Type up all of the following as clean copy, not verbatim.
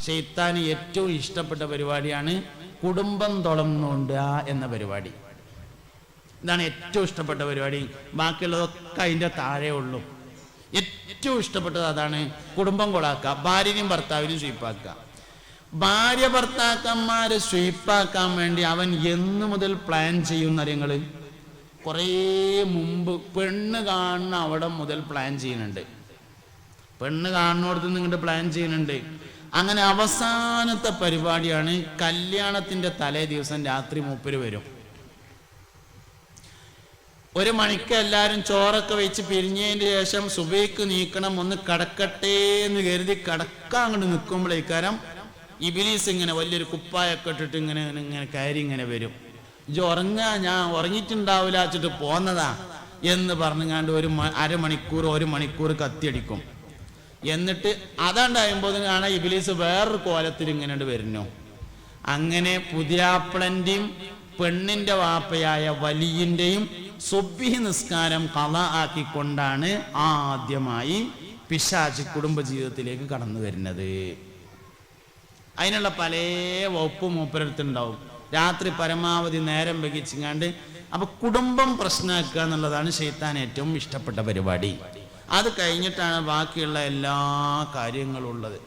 ശൈത്താന് ഏറ്റവും ഇഷ്ടപ്പെട്ട പരിപാടിയാണ് കുടുംബം തുളന്നുകൊണ്ട് എന്ന പരിപാടി. ഇതാണ് ഏറ്റവും ഇഷ്ടപ്പെട്ട പരിപാടി. ബാക്കിയുള്ളതൊക്കെ അതിൻ്റെ താഴെ ഉള്ളൂ. ഏറ്റവും ഇഷ്ടപ്പെട്ടത് അതാണ്. കുടുംബം കൊളാക്കുക, ഭാര്യയും ഭർത്താവിനും സ്വീപ്പാക്കുക. ഭാര്യ ഭർത്താക്കന്മാരെ സ്വീപ്പാക്കാൻ വേണ്ടി അവൻ എന്നു മുതൽ പ്ലാൻ ചെയ്യുന്ന നിങ്ങൾ കുറേ മുമ്പ് പെണ്ണ് കാണുന്ന അവിടെ മുതൽ പ്ലാൻ ചെയ്യുന്നുണ്ട്. പെണ്ണ് കാണുന്നിടത്ത് നിങ്ങളുടെ പ്ലാൻ ചെയ്യുന്നുണ്ട്. അങ്ങനെ അവസാനത്തെ പരിപാടിയാണ് കല്യാണത്തിൻ്റെ തലേ ദിവസം രാത്രി മൂപ്പര് വരും. 1 മണിക്ക് എല്ലാവരും ചോറൊക്കെ വെച്ച് പിരിഞ്ഞതിന് ശേഷം സുബൈക്ക് നീക്കണം, ഒന്ന് കടക്കട്ടെ എന്ന് കരുതി കടക്കാൻ അങ്ങോട്ട് നിൽക്കുമ്പോഴേക്കാരം ഇബിലീസ് ഇങ്ങനെ വലിയൊരു കുപ്പായൊക്കെ ഇട്ടിട്ട് ഇങ്ങനെ കയറി ഇങ്ങനെ വരും. ഉറങ്ങാ, ഞാൻ ഉറങ്ങിയിട്ടുണ്ടാവില്ല വെച്ചിട്ട് പോന്നതാ എന്ന് പറഞ്ഞുകൊണ്ട് അരമണിക്കൂർ 1 മണിക്കൂർ കത്തിയടിക്കും. എന്നിട്ട് അതാണ്ടാകുമ്പോൾ കാണാൻ ഇബിലീസ് വേറൊരു കോലത്തിൽ ഇങ്ങനെ വരുന്നു. അങ്ങനെ പുതിയാപ്പിളൻ്റെയും പെണ്ണിൻ്റെ വാപ്പയായ വലിയൻ്റെയും സുബ്ഹി നിസ്കാരം ഖള ആക്കിക്കൊണ്ടാണ് ആദ്യമായി പിശാച് കുടുംബജീവിതത്തിലേക്ക് കടന്നു വരുന്നത്. അതിനുള്ള പല വകുപ്പും മൂപ്പരടുത്തുണ്ടാവും. രാത്രി പരമാവധി നേരം വൈകിച്ചിങ്ങാണ്ട് അപ്പൊ കുടുംബം പ്രശ്നമാക്കുക എന്നുള്ളതാണ് ശൈത്താൻ ഏറ്റവും ഇഷ്ടപ്പെട്ട പരിപാടി. അത് കഴിഞ്ഞിട്ടാണ് ബാക്കിയുള്ള എല്ലാ കാര്യങ്ങളും ഉള്ളത്.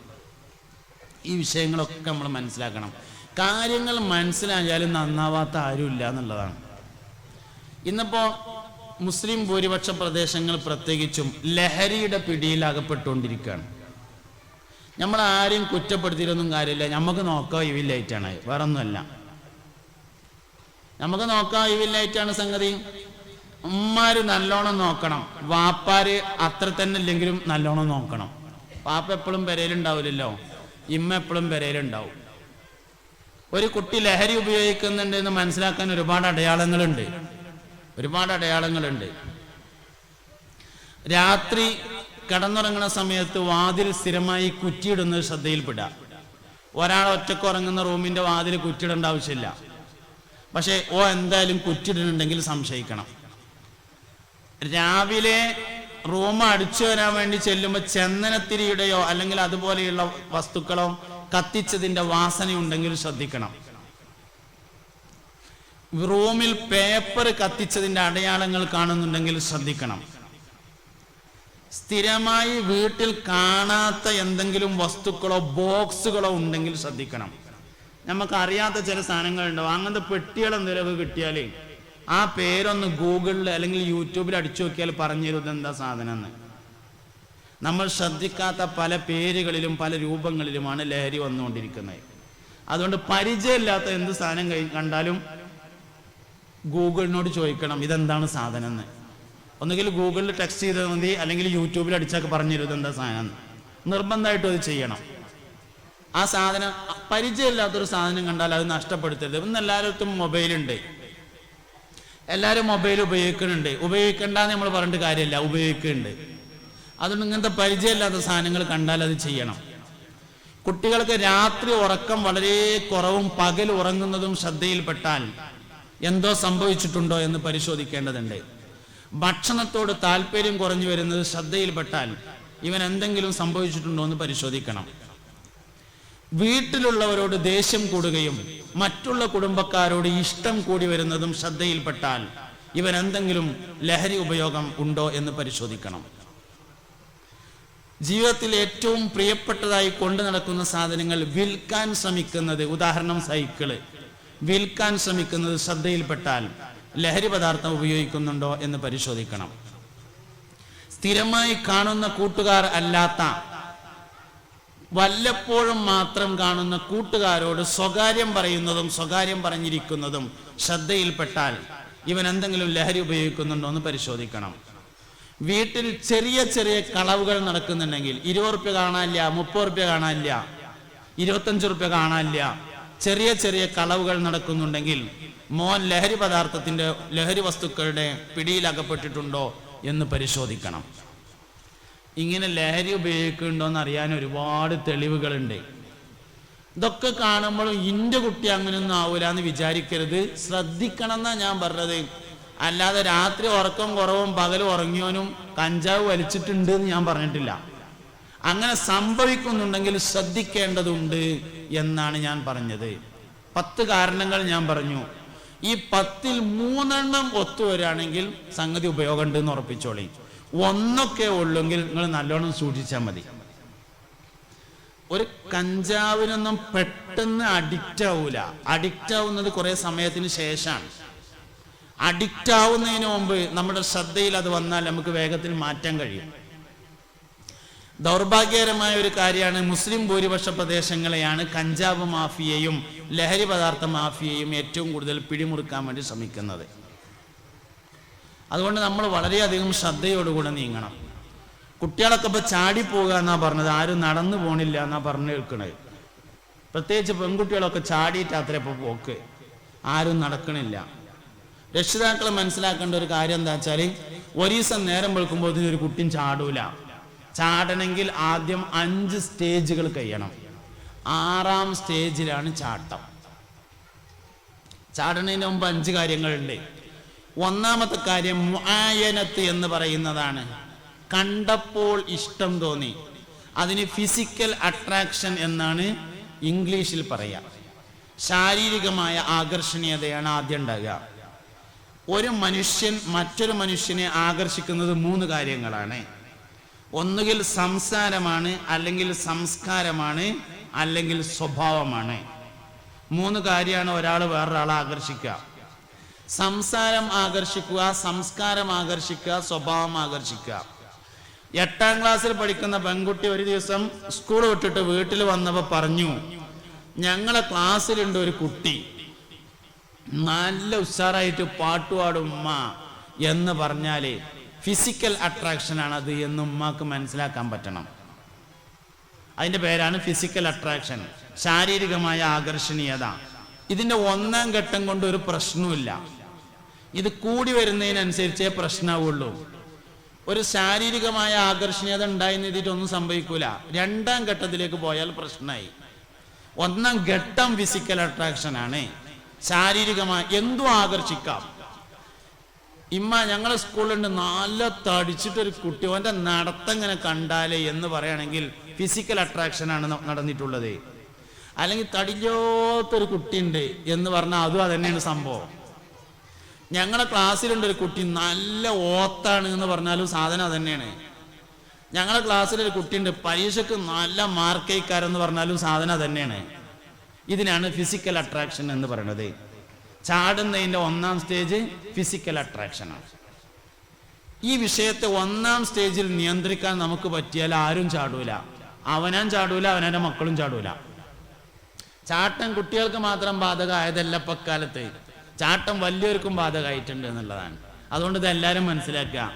ഈ വിഷയങ്ങളൊക്കെ നമ്മൾ മനസ്സിലാക്കണം. കാര്യങ്ങൾ മനസ്സിലായാലും നന്നാവാത്ത ആരുമില്ല എന്നുള്ളതാണ്. ഇന്നിപ്പോ മുസ്ലിം ഭൂരിപക്ഷ പ്രദേശങ്ങൾ പ്രത്യേകിച്ചും ലഹരിയുടെ പിടിയിൽ അകപ്പെട്ടുകൊണ്ടിരിക്കുകയാണ്. നമ്മൾ ആരെയും കുറ്റപ്പെടുത്തിയിട്ടൊന്നും കാര്യമില്ല. നമുക്ക് നോക്കാൻ ഒഴിവില്ലായിട്ടാണ്, വേറെ ഒന്നുമല്ല. നമുക്ക് നോക്കാൻ ഒഴിവില്ലായിട്ടാണ് സംഗതി. ഉമ്മാര് നല്ലോണം നോക്കണം, വാപ്പാര് അത്ര തന്നെ ഇല്ലെങ്കിലും നല്ലോണം നോക്കണം. പാപ്പ എപ്പോഴും പെരയിലുണ്ടാവില്ലല്ലോ, ഇമ്മ എപ്പോഴും പെരയിലുണ്ടാവും. ഒരു കുട്ടി ലഹരി ഉപയോഗിക്കുന്നുണ്ട് എന്ന് മനസ്സിലാക്കാൻ ഒരുപാട് അടയാളങ്ങളുണ്ട്. രാത്രി കിടന്നുറങ്ങുന്ന സമയത്ത് വാതിൽ സ്ഥിരമായി കുറ്റിയിടുന്നത് ശ്രദ്ധയിൽപ്പെടുക. ഒരാൾ ഒറ്റക്ക് ഉറങ്ങുന്ന റൂമിന്റെ വാതിൽ കുറ്റിയിടേണ്ട ആവശ്യമില്ല. പക്ഷേ എന്തായാലും കുറ്റിയിടുന്നുണ്ടെങ്കിൽ സംശയിക്കണം. രാവിലെ റൂം അടിച്ചു വരാൻ വേണ്ടി ചെല്ലുമ്പോൾ ചന്ദനത്തിരിയുടെയോ അല്ലെങ്കിൽ അതുപോലെയുള്ള വസ്തുക്കളോ കത്തിച്ചതിന്റെ വാസനയുണ്ടെങ്കിൽ ശ്രദ്ധിക്കണം. റൂമിൽ പേപ്പർ കത്തിച്ചതിന്റെ അടയാളങ്ങൾ കാണുന്നുണ്ടെങ്കിൽ ശ്രദ്ധിക്കണം. സ്ഥിരമായി വീട്ടിൽ കാണാത്ത എന്തെങ്കിലും വസ്തുക്കളോ ബോക്സുകളോ ഉണ്ടെങ്കിൽ ശ്രദ്ധിക്കണം. നമുക്ക് അറിയാത്ത ചില സാധനങ്ങളുണ്ടാവും. അങ്ങനത്തെ പെട്ടികൾ എന്തെങ്കിലുമൊക്കെ കിട്ടിയാൽ ആ പേരൊന്ന് ഗൂഗിളിൽ അല്ലെങ്കിൽ യൂട്യൂബിൽ അടിച്ചു നോക്കിയാൽ പറഞ്ഞു എന്താ സാധനം എന്ന്. നമ്മൾ ശ്രദ്ധിക്കാത്ത പല പേരുകളിലും പല രൂപങ്ങളിലുമാണ് ലഹരി വന്നുകൊണ്ടിരിക്കുന്നത്. അതുകൊണ്ട് പരിചയമില്ലാത്ത എന്ത് സാധനം കണ്ടാലും ഗൂഗിളിനോട് ചോദിക്കണം ഇതെന്താണ് സാധനം എന്ന്. ഒന്നുകിൽ ഗൂഗിളിൽ ടെക്സ്റ്റ് ചെയ്താൽ മതി, അല്ലെങ്കിൽ യൂട്യൂബിൽ അടിച്ചൊക്കെ പറഞ്ഞു എന്താ സാധനം. നിർബന്ധമായിട്ടും അത് ചെയ്യണം. ആ സാധനം പരിചയമില്ലാത്തൊരു സാധനം കണ്ടാൽ അത് നഷ്ടപ്പെടുത്തരുത്. ഇന്ന് എല്ലായിടത്തും മൊബൈലുണ്ട്, എല്ലാവരും മൊബൈൽ ഉപയോഗിക്കുന്നുണ്ട്. ഉപയോഗിക്കണ്ടെന്ന് നമ്മൾ പറഞ്ഞിട്ട് കാര്യമില്ല, ഉപയോഗിക്കുന്നുണ്ട്. അതുകൊണ്ട് ഇങ്ങനത്തെ പരിചയമില്ലാത്ത സാധനങ്ങൾ കണ്ടാൽ അത് ചെയ്യണം. കുട്ടികൾക്ക് രാത്രി ഉറക്കം വളരെ കുറവും പകൽ ഉറങ്ങുന്നതും ശ്രദ്ധയിൽപ്പെട്ടാൽ എന്തോ സംഭവിച്ചിട്ടുണ്ടോ എന്ന് പരിശോധിക്കേണ്ടതുണ്ട്. ഭക്ഷണത്തോട് താല്പര്യം കുറഞ്ഞു വരുന്നത് ശ്രദ്ധയിൽപ്പെട്ടാൽ ഇവൻ എന്തെങ്കിലും സംഭവിച്ചിട്ടുണ്ടോ എന്ന് പരിശോധിക്കണം. വീട്ടിലുള്ളവരോട് ദേഷ്യം കൂടുകയും മറ്റുള്ള കുടുംബക്കാരോട് ഇഷ്ടം കൂടി വരുന്നതും ശ്രദ്ധയിൽപ്പെട്ടാൽ ഇവൻ എന്തെങ്കിലും ലഹരി ഉപയോഗം ഉണ്ടോ എന്ന് പരിശോധിക്കണം. ജീവിതത്തിൽ ഏറ്റവും പ്രിയപ്പെട്ടതായി കൊണ്ടു നടക്കുന്ന സാധനങ്ങൾ വിൽക്കാൻ ശ്രമിക്കുന്നത്, ഉദാഹരണം സൈക്കിള്, വിൽക്കാൻ ശ്രമിക്കുന്നത് ശ്രദ്ധയിൽപ്പെട്ടാൽ ലഹരി പദാർത്ഥം ഉപയോഗിക്കുന്നുണ്ടോ എന്ന് പരിശോധിക്കണം. സ്ഥിരമായി കാണുന്ന കൂട്ടുകാർ അല്ലാത്ത വല്ലപ്പോഴും മാത്രം കാണുന്ന കൂട്ടുകാരോട് സ്വകാര്യം പറയുന്നതും സ്വകാര്യം പറഞ്ഞിരിക്കുന്നതും ശ്രദ്ധയിൽപ്പെട്ടാൽ ഇവൻ എന്തെങ്കിലും ലഹരി ഉപയോഗിക്കുന്നുണ്ടോ എന്ന് പരിശോധിക്കണം. വീട്ടിൽ ചെറിയ ചെറിയ കളവുകൾ നടക്കുന്നുണ്ടെങ്കിൽ 20 റുപ്യ കാണാനില്ല, 30 റുപ്യ കാണാനില്ല, 25 റുപ്യ കാണാനില്ല, ചെറിയ ചെറിയ കളവുകൾ നടക്കുന്നുണ്ടെങ്കിൽ മോൻ ലഹരി പദാർത്ഥത്തിന്റെ ലഹരി വസ്തുക്കളുടെ പിടിയിലകപ്പെട്ടിട്ടുണ്ടോ എന്ന് പരിശോധിക്കണം. ഇങ്ങനെ ലഹരി ഉപയോഗിക്കുന്നുണ്ടോ എന്ന് അറിയാൻ ഒരുപാട് തെളിവുകളുണ്ട്. ഇതൊക്കെ കാണുമ്പോൾ ഇന്റെ കുട്ടി അങ്ങനെയൊന്നും ആവൂല എന്ന് വിചാരിക്കരുത്, ശ്രദ്ധിക്കണം എന്നാ ഞാൻ പറഞ്ഞത്. അല്ലാതെ രാത്രി ഉറക്കം കുറവും പകൽ ഉറങ്ങിയോനും കഞ്ചാവ് വലിച്ചിട്ടുണ്ട് എന്ന് ഞാൻ പറഞ്ഞിട്ടില്ല. അങ്ങനെ സംഭവിക്കുന്നുണ്ടെങ്കിൽ ശ്രദ്ധിക്കേണ്ടതുണ്ട് എന്നാണ് ഞാൻ പറഞ്ഞത്. 10 കാരണങ്ങൾ ഞാൻ പറഞ്ഞു. ഈ 10ൽ 3 ഒത്തുവരാണെങ്കിൽ സംഗതി ഉപയോഗമുണ്ട് എന്ന് ഉറപ്പിച്ചോളി. 1 ഉള്ളെങ്കിൽ നിങ്ങൾ നല്ലോണം സൂക്ഷിച്ചാൽ മതി. ഒരു കഞ്ചാവിനൊന്നും പെട്ടെന്ന് അഡിക്റ്റ് ആവൂല. അഡിക്റ്റ് ആവുന്നത് കുറെ സമയത്തിന് ശേഷമാണ്. അഡിക്റ്റ് ആവുന്നതിന് മുമ്പ് നമ്മുടെ ശ്രദ്ധയിൽ അത് വന്നാൽ നമുക്ക് വേഗത്തിൽ മാറ്റാൻ കഴിയും. ദൗർഭാഗ്യകരമായ ഒരു കാര്യമാണ്, മുസ്ലിം ഭൂരിപക്ഷ പ്രദേശങ്ങളെയാണ് കഞ്ചാവ് മാഫിയയും ലഹരി പദാർത്ഥ മാഫിയയും ഏറ്റവും കൂടുതൽ പിടിമുറുക്കാൻ വേണ്ടി ശ്രമിക്കുന്നത്. അതുകൊണ്ട് നമ്മൾ വളരെയധികം ശ്രദ്ധയോടുകൂടെ നീങ്ങണം. കുട്ടികളൊക്കെ ഇപ്പൊ ചാടിപ്പോവുക എന്നാ പറഞ്ഞത്, ആരും നടന്നു പോണില്ല എന്നാ പറഞ്ഞു കേൾക്കണത്. പ്രത്യേകിച്ച് പെൺകുട്ടികളൊക്കെ ചാടിയിട്ട് അത്ര ഇപ്പൊ പോക്ക്, ആരും നടക്കണില്ല. രക്ഷിതാക്കൾ മനസ്സിലാക്കേണ്ട ഒരു കാര്യം എന്താ വെച്ചാൽ, ഒരു ദിവസം നേരം വെളുക്കുമ്പോൾ ഒരു കുട്ടിയും ചാടൂല. ചാടണമെങ്കിൽ ആദ്യം 5 സ്റ്റേജുകൾ കഴിയണം. 6ാം സ്റ്റേജിലാണ് ചാട്ടം. ചാടണതിന് മുമ്പ് 5 കാര്യങ്ങളുണ്ട്. 1ാമത്തെ കാര്യം മുആയനത്ത് എന്ന് പറയുന്നതാണ്. കണ്ടപ്പോൾ ഇഷ്ടം തോന്നി, അതിന് ഫിസിക്കൽ അട്രാക്ഷൻ എന്നാണ് ഇംഗ്ലീഷിൽ പറയാ. ശാരീരികമായ ആകർഷണീയതയാണ് ആദ്യം ഉണ്ടാകുക. ഒരു മനുഷ്യൻ മറ്റൊരു മനുഷ്യനെ ആകർഷിക്കുന്നത് 3 കാര്യങ്ങളാണ്. ഒന്നുകിൽ സംസാരമാണ്, അല്ലെങ്കിൽ സംസ്കാരമാണ്, അല്ലെങ്കിൽ സ്വഭാവമാണ്. 3 കാര്യമാണ് ഒരാൾ വേറൊരാളെ ആകർഷിക്കുക. സംസാരം ആകർഷിക്കുക, സംസ്കാരം ആകർഷിക്കുക, സ്വഭാവം ആകർഷിക്കുക. 8ാം ക്ലാസ്സിൽ പഠിക്കുന്ന പെൺകുട്ടി ഒരു ദിവസം സ്കൂൾ വിട്ടിട്ട് വീട്ടിൽ വന്നപ്പോൾ പറഞ്ഞു, ഞങ്ങളെ ക്ലാസ്സിലുണ്ട് ഒരു കുട്ടി, നല്ല ഉഷാറായിട്ട് പാട്ടുപാടും ഉമ്മ എന്ന് പറഞ്ഞാല് ഫിസിക്കൽ അട്രാക്ഷൻ ആണത് എന്ന് ഉമ്മാക്ക് മനസ്സിലാക്കാൻ പറ്റണം. അതിന്റെ പേരാണ് ഫിസിക്കൽ അട്രാക്ഷൻ, ശാരീരികമായ ആകർഷണീയത. ഇതിന്റെ 1ാം ഘട്ടം കൊണ്ട് ഒരു പ്രശ്നവുമില്ല. ഇത് കൂടി വരുന്നതിനനുസരിച്ചേ പ്രശ്നമാവുള്ളൂ. ഒരു ശാരീരികമായ ആകർഷണീയത ഉണ്ടായെന്ന് എഴുതിയിട്ടൊന്നും സംഭവിക്കൂല. 2ാം ഘട്ടത്തിലേക്ക് പോയാൽ പ്രശ്നമായി. 1ാം ഘട്ടം ഫിസിക്കൽ അട്രാക്ഷൻ ആണ്. ശാരീരികമായി എന്തും ആകർഷിക്കാം. ഇമ്മ ഞങ്ങളെ സ്കൂളിലുണ്ട് നല്ല തടിച്ചിട്ടൊരു കുട്ടി, അവന്റെ നടത്തം ഇങ്ങനെ കണ്ടാലേ എന്ന് പറയുകയാണെങ്കിൽ ഫിസിക്കൽ അട്രാക്ഷൻ ആണ് നടന്നിട്ടുള്ളത്. അല്ലെങ്കിൽ തടിഞ്ഞോത്തൊരു കുട്ടിയുണ്ട് എന്ന് പറഞ്ഞാൽ അതും അതന്നെയാണ് സംഭവം. ഞങ്ങളെ ക്ലാസ്സിലുണ്ട് ഒരു കുട്ടി നല്ല ഓത്താണ് എന്ന് പറഞ്ഞാലും സാധനം അതന്നെയാണ്. ഞങ്ങളെ ക്ലാസ്സിലൊരു കുട്ടിയുണ്ട് പരീക്ഷയ്ക്ക് നല്ല മാർക്കൈക്കാരെന്ന് പറഞ്ഞാലും സാധനം അതന്നെയാണ്. ഇതിനാണ് ഫിസിക്കൽ അട്രാക്ഷൻ എന്ന് പറയുന്നത്. ചാടുന്നതിൻ്റെ 1ാം സ്റ്റേജ് ഫിസിക്കൽ അട്രാക്ഷനാണ്. ഈ വിഷയത്തെ 1ാം സ്റ്റേജിൽ നിയന്ത്രിക്കാൻ നമുക്ക് പറ്റിയാൽ ആരും ചാടൂല. അവനാൻ ചാടൂല, അവനെ മക്കളും ചാടൂല. ചാട്ടം കുട്ടികൾക്ക് മാത്രം ബാധകമായതല്ല. ഇപ്പക്കാലത്ത് ചാട്ടം വലിയവർക്കും ബാധകമായിട്ടുണ്ട് എന്നുള്ളതാണ്. അതുകൊണ്ട് ഇത് എല്ലാവരും മനസ്സിലാക്കുക.